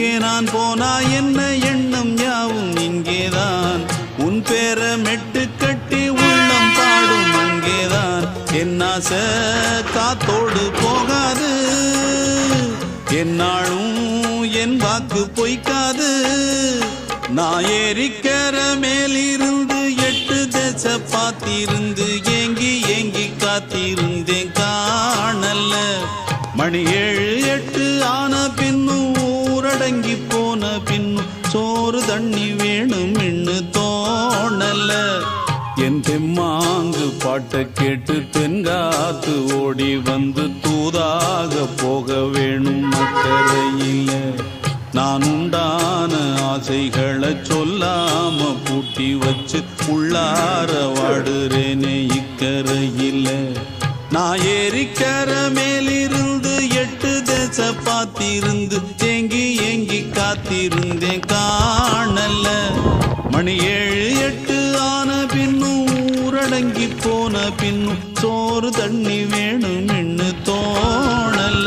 எங்கே நான் போனா என்ன எண்ணம் யாவும் இங்கேதான் உன் பேர மெட்டு கட்டி உள்ளம் பாடும் அங்கேதான் என் ஆசை காத்தோடு போகாது என்னாலும் என் வாக்கு பொய்க்காது நான் ஏறிக்கிற மேலிருந்து 8 தேச பார்த்திருந்து ஏங்கி ஏங்கி காத்திருந்தேன் காணல மணி 7 8 ஆன பின்னும் ஊரடங்கி போன பின்னும் சோறு தண்ணி வேணும் இன்னு தோணல என் தெம்மாங்கு பாட்டை கேட்டு தென்காத்து ஓடி வந்து தூதாக போக வேணும் அக்கறையில நான் உண்டான ஆசைகளை சொல்லாம பூட்டி வச்சு உள்ளார வாடுறேனே இக்கரையில நான் ஏறிக்கிற மேலிருந்து 8 தேச பார்த்திருந்து ஏங்கி ஏங்கி காத்திருந்தேன் காணல மணி 7 8 ஆன பின்னும் ஊரடங்கி போன பின்னும் சோறு தண்ணி வேணும் இன்னு தோணல